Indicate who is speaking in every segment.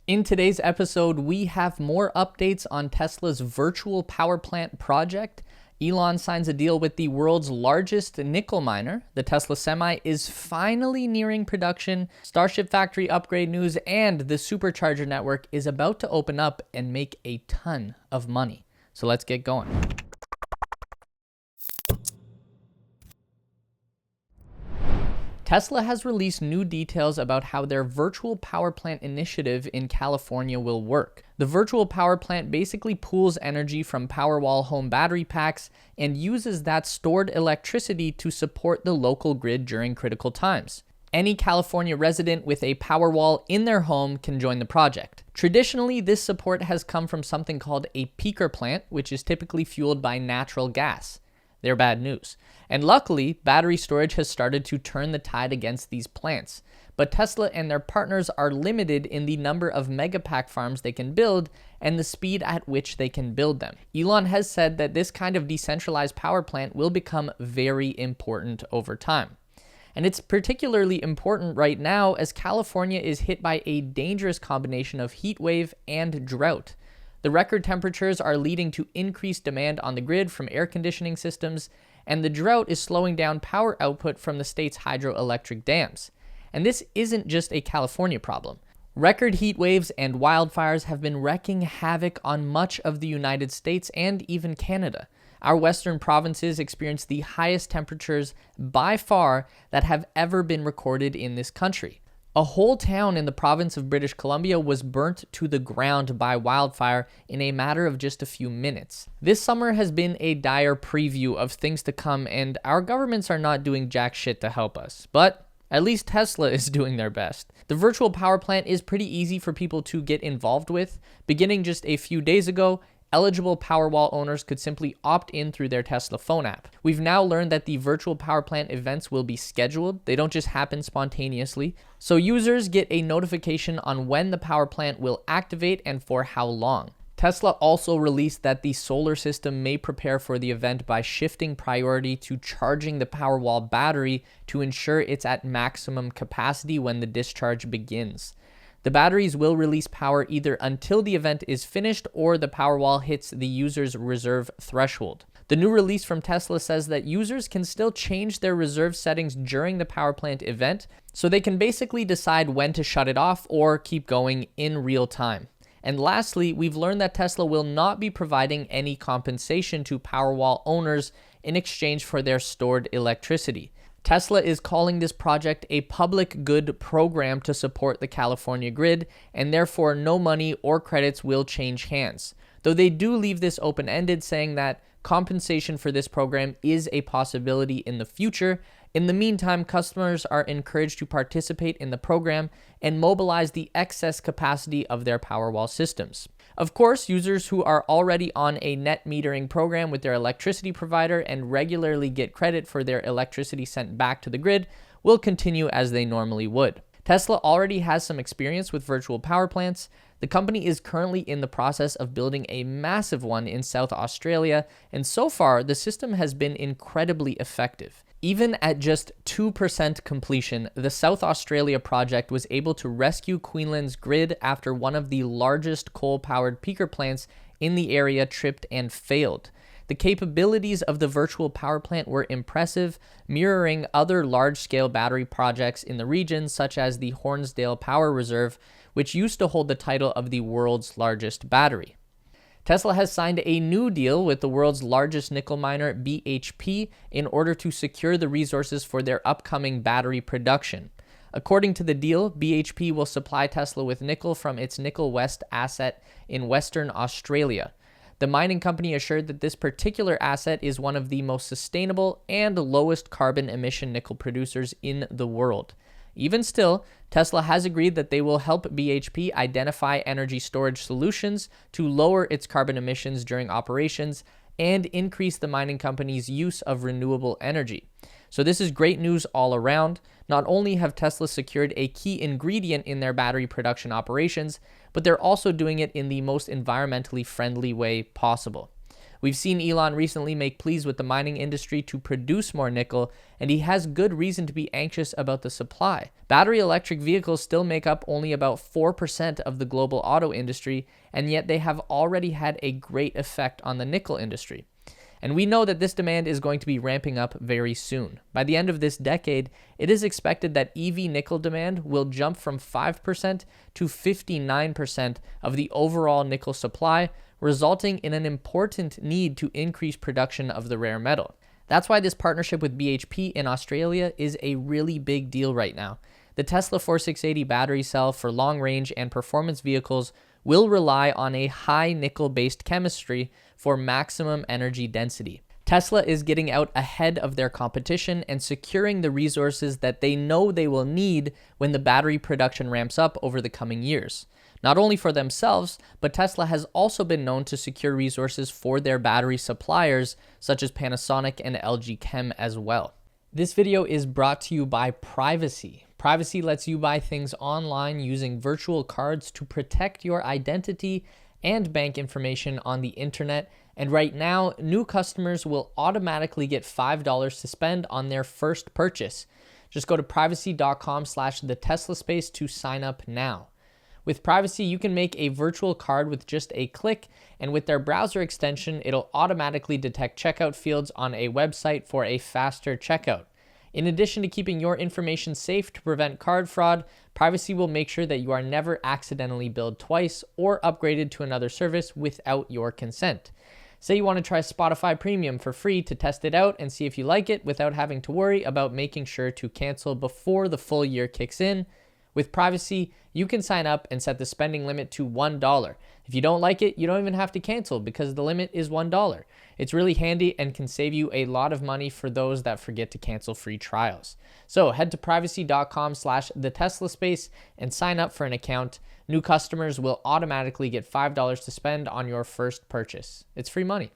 Speaker 1: In today's episode, we have more updates on Tesla's virtual power plant project. Elon signs a deal with the world's largest nickel miner. The Tesla Semi is finally nearing production. Starship factory upgrade news, and the Supercharger network is about to open up and make a ton of money. So let's get going. Tesla has released new details about how their virtual power plant initiative in California will work. The virtual power plant basically pools energy from Powerwall home battery packs and uses that stored electricity to support the local grid during critical times. Any California resident with a Powerwall in their home can join the project. Traditionally, this support has come from something called a peaker plant, which is typically fueled by natural gas. They're bad news. And luckily, battery storage has started to turn the tide against these plants. But Tesla and their partners are limited in the number of megapack farms they can build and the speed at which they can build them. Elon has said that this kind of decentralized power plant will become very important over time. And it's particularly important right now as California is hit by a dangerous combination of heat wave and drought. The record temperatures are leading to increased demand on the grid from air conditioning systems, and the drought is slowing down power output from the state's hydroelectric dams. And this isn't just a California problem. Record heat waves and wildfires have been wreaking havoc on much of the United States and even Canada. Our western provinces experienced the highest temperatures by far that have ever been recorded in this country. A whole town in the province of British Columbia was burnt to the ground by wildfire in a matter of just a few minutes. This summer has been a dire preview of things to come, and our governments are not doing jack shit to help us. But at least Tesla is doing their best. The virtual power plant is pretty easy for people to get involved with. Beginning just a few days ago, eligible Powerwall owners could simply opt in through their Tesla phone app. We've now learned that the virtual power plant events will be scheduled. They don't just happen spontaneously. So users get a notification on when the power plant will activate and for how long. Tesla also released that the solar system may prepare for the event by shifting priority to charging the Powerwall battery to ensure it's at maximum capacity when the discharge begins. The batteries will release power either until the event is finished or the Powerwall hits the user's reserve threshold. The new release from Tesla says that users can still change their reserve settings during the power plant event, so they can basically decide when to shut it off or keep going in real time. And lastly, we've learned that Tesla will not be providing any compensation to Powerwall owners in exchange for their stored electricity. Tesla is calling this project a public good program to support the California grid, and therefore no money or credits will change hands. Though they do leave this open-ended, saying that compensation for this program is a possibility in the future. In the meantime, customers are encouraged to participate in the program and mobilize the excess capacity of their Powerwall systems. Of course, users who are already on a net metering program with their electricity provider and regularly get credit for their electricity sent back to the grid will continue as they normally would. Tesla already has some experience with virtual power plants. The company is currently in the process of building a massive one in South Australia, and so far the system has been incredibly effective. Even at just 2% completion, the South Australia project was able to rescue Queensland's grid after one of the largest coal-powered peaker plants in the area tripped and failed. The capabilities of the virtual power plant were impressive, mirroring other large-scale battery projects in the region, such as the Hornsdale Power Reserve, which used to hold the title of the world's largest battery. Tesla has signed a new deal with the world's largest nickel miner, BHP, in order to secure the resources for their upcoming battery production. According to the deal, BHP will supply Tesla with nickel from its Nickel West asset in Western Australia. The mining company assured that this particular asset is one of the most sustainable and lowest carbon emission nickel producers in the world. Even still, Tesla has agreed that they will help BHP identify energy storage solutions to lower its carbon emissions during operations and increase the mining company's use of renewable energy. So this is great news all around. Not only have Tesla secured a key ingredient in their battery production operations, but they're also doing it in the most environmentally friendly way possible. We've seen Elon recently make pleas with the mining industry to produce more nickel, and he has good reason to be anxious about the supply. Battery electric vehicles still make up only about 4% of the global auto industry, and yet they have already had a great effect on the nickel industry. And we know that this demand is going to be ramping up very soon. By the end of this decade, it is expected that EV nickel demand will jump from 5% to 59% of the overall nickel supply, resulting in an important need to increase production of the rare metal. That's why this partnership with BHP in Australia is a really big deal right now. The Tesla 4680 battery cell for long-range and performance vehicles will rely on a high nickel-based chemistry for maximum energy density. Tesla is getting out ahead of their competition and securing the resources that they know they will need when the battery production ramps up over the coming years. Not only for themselves, but Tesla has also been known to secure resources for their battery suppliers, such as Panasonic and LG Chem as well. This video is brought to you by Privacy. Privacy lets you buy things online using virtual cards to protect your identity and bank information on the internet. And right now, new customers will automatically get $5 to spend on their first purchase. Just go to privacy.com/theteslaspace to sign up now. With Privacy, you can make a virtual card with just a click, and with their browser extension, it'll automatically detect checkout fields on a website for a faster checkout. In addition to keeping your information safe to prevent card fraud, Privacy will make sure that you are never accidentally billed twice or upgraded to another service without your consent. Say you want to try Spotify Premium for free to test it out and see if you like it without having to worry about making sure to cancel before the full year kicks in. With Privacy, you can sign up and set the spending limit to $1. If you don't like it, you don't even have to cancel because the limit is $1. It's really handy and can save you a lot of money for those that forget to cancel free trials. So head to privacy.com/theteslaspace and sign up for an account. New customers will automatically get $5 to spend on your first purchase. It's free money.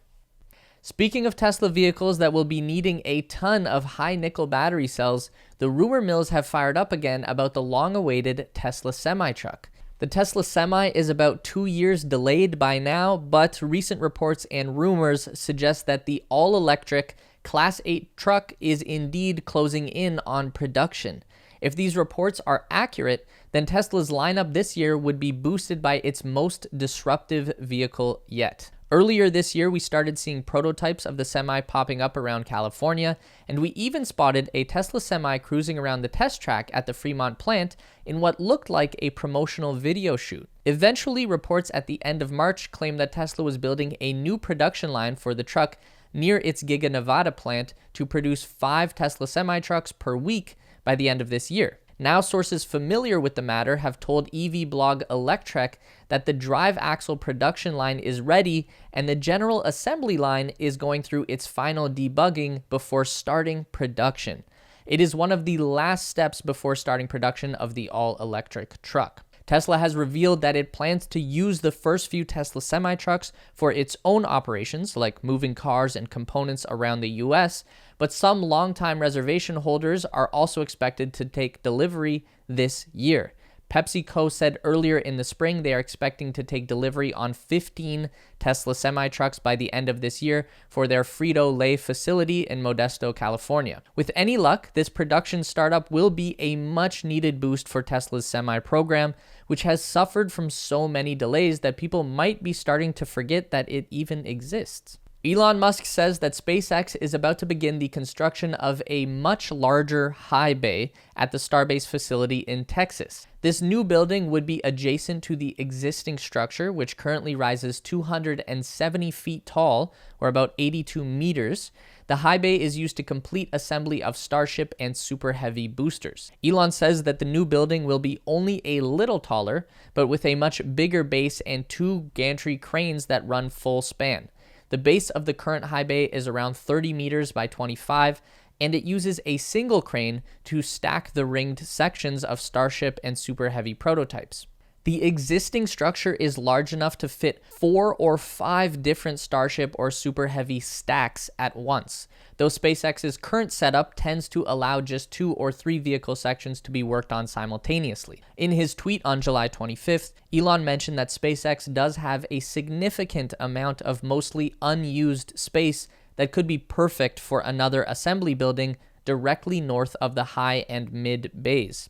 Speaker 1: Speaking of Tesla vehicles that will be needing a ton of high nickel battery cells, the rumor mills have fired up again about the long-awaited Tesla Cybertruck. The Tesla Semi is about 2 years delayed by now, but recent reports and rumors suggest that the all-electric Class 8 truck is indeed closing in on production. If these reports are accurate, then Tesla's lineup this year would be boosted by its most disruptive vehicle yet. Earlier this year, we started seeing prototypes of the Semi popping up around California, and we even spotted a Tesla Semi cruising around the test track at the Fremont plant in what looked like a promotional video shoot. Eventually, reports at the end of March claimed that Tesla was building a new production line for the truck near its Giga Nevada plant to produce 5 Tesla Semi trucks per week by the end of this year. Now, sources familiar with the matter have told EV blog Electrek that the drive axle production line is ready and the general assembly line is going through its final debugging before starting production. It is one of the last steps before starting production of the all-electric truck. Tesla has revealed that it plans to use the first few Tesla semi-trucks for its own operations, like moving cars and components around the US, but some longtime reservation holders are also expected to take delivery this year. PepsiCo said earlier in the spring they are expecting to take delivery on 15 Tesla semi-trucks by the end of this year for their Frito-Lay facility in Modesto, California. With any luck, this production startup will be a much-needed boost for Tesla's semi program, which has suffered from so many delays that people might be starting to forget that it even exists. Elon Musk says that SpaceX is about to begin the construction of a much larger high bay at the Starbase facility in Texas. This new building would be adjacent to the existing structure, which currently rises 270 feet tall, or about 82 meters. The high bay is used to complete assembly of Starship and Super Heavy boosters. Elon says that the new building will be only a little taller, but with a much bigger base and 2 gantry cranes that run full span. The base of the current high bay is around 30 meters by 25, and it uses a single crane to stack the ringed sections of Starship and Super Heavy prototypes. The existing structure is large enough to fit 4 or 5 different Starship or Super Heavy stacks at once, though SpaceX's current setup tends to allow just 2 or 3 vehicle sections to be worked on simultaneously. In his tweet on July 25th, Elon mentioned that SpaceX does have a significant amount of mostly unused space that could be perfect for another assembly building directly north of the high and mid bays.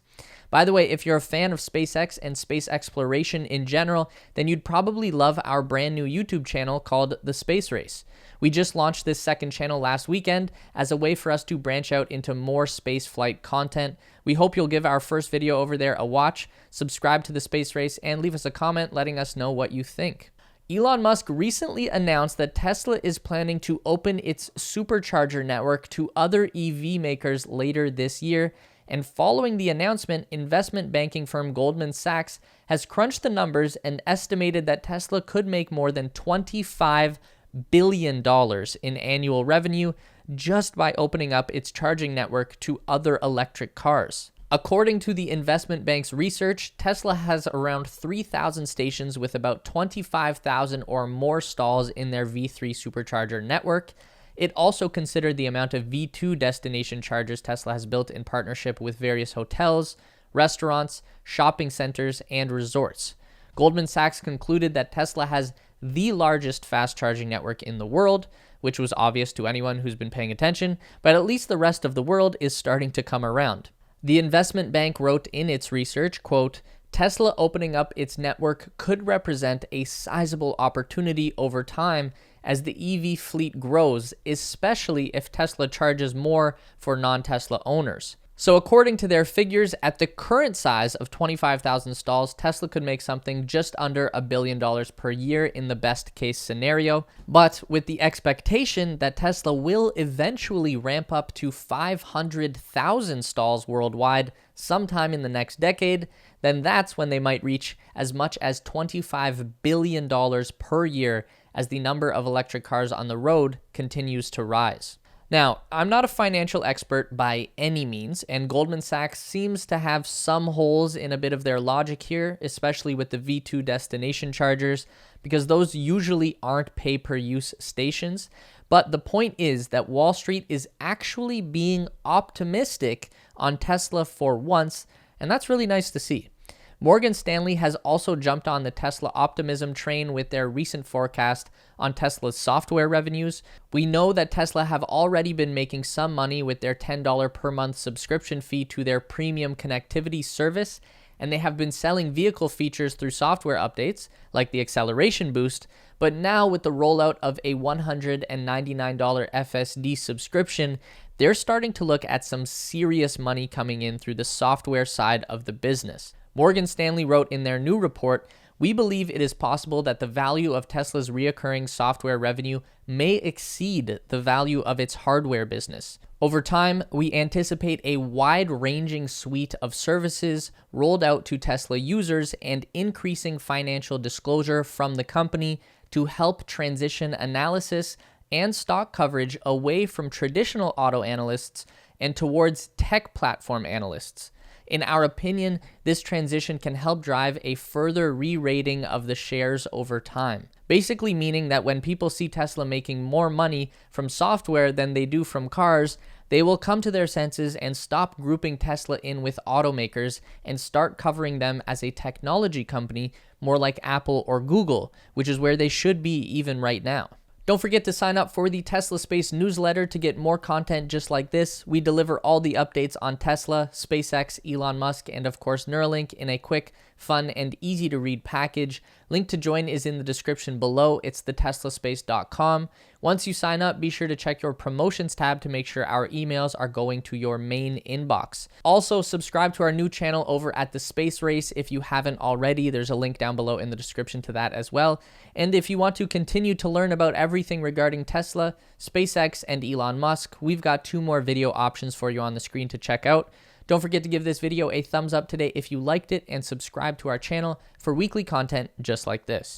Speaker 1: By the way, if you're a fan of SpaceX and space exploration in general, then you'd probably love our brand new YouTube channel called The Space Race. We just launched this second channel last weekend as a way for us to branch out into more spaceflight content. We hope you'll give our first video over there a watch, subscribe to The Space Race, and leave us a comment letting us know what you think. Elon Musk recently announced that Tesla is planning to open its Supercharger network to other EV makers later this year. And following the announcement, investment banking firm Goldman Sachs has crunched the numbers and estimated that Tesla could make more than $25 billion in annual revenue just by opening up its charging network to other electric cars. According to the investment bank's research, Tesla has around 3,000 stations with about 25,000 or more stalls in their V3 supercharger network. It also considered the amount of V2 destination chargers Tesla has built in partnership with various hotels, restaurants, shopping centers, and resorts. Goldman Sachs concluded that Tesla has the largest fast charging network in the world, which was obvious to anyone who's been paying attention, but at least the rest of the world is starting to come around. The investment bank wrote in its research, quote, Tesla opening up its network could represent a sizable opportunity over time as the EV fleet grows, especially if Tesla charges more for non-Tesla owners. So according to their figures, at the current size of 25,000 stalls, Tesla could make something just under $1 billion per year in the best case scenario. But with the expectation that Tesla will eventually ramp up to 500,000 stalls worldwide sometime in the next decade, then that's when they might reach as much as $25 billion per year as the number of electric cars on the road continues to rise. Now, I'm not a financial expert by any means, and Goldman Sachs seems to have some holes in a bit of their logic here, especially with the V2 destination chargers, because those usually aren't pay-per-use stations. But the point is that Wall Street is actually being optimistic on Tesla for once, and that's really nice to see. Morgan Stanley has also jumped on the Tesla optimism train with their recent forecast on Tesla's software revenues. We know that Tesla have already been making some money with their $10 per month subscription fee to their premium connectivity service, and they have been selling vehicle features through software updates, like the acceleration boost, but now with the rollout of a $199 FSD subscription, they're starting to look at some serious money coming in through the software side of the business. Morgan Stanley wrote in their new report, we believe it is possible that the value of Tesla's reoccurring software revenue may exceed the value of its hardware business. Over time, we anticipate a wide-ranging suite of services rolled out to Tesla users and increasing financial disclosure from the company to help transition analysis and stock coverage away from traditional auto analysts and towards tech platform analysts. In our opinion, this transition can help drive a further re-rating of the shares over time. Basically meaning that when people see Tesla making more money from software than they do from cars, they will come to their senses and stop grouping Tesla in with automakers and start covering them as a technology company, more like Apple or Google, which is where they should be even right now. Don't forget to sign up for the Tesla Space newsletter to get more content just like this. We deliver all the updates on Tesla, SpaceX, Elon Musk, and of course Neuralink in a quick, fun, and easy to read package. Link to join is in the description below. It's theteslaspace.com. Once you sign up, be sure to check your promotions tab to make sure our emails are going to your main inbox. Also, subscribe to our new channel over at The Space Race if you haven't already. There's a link down below in the description to that as well. And if you want to continue to learn about everything regarding Tesla, SpaceX, and Elon Musk, we've got 2 more video options for you on the screen to check out. Don't forget to give this video a thumbs up today if you liked it and subscribe to our channel for weekly content just like this.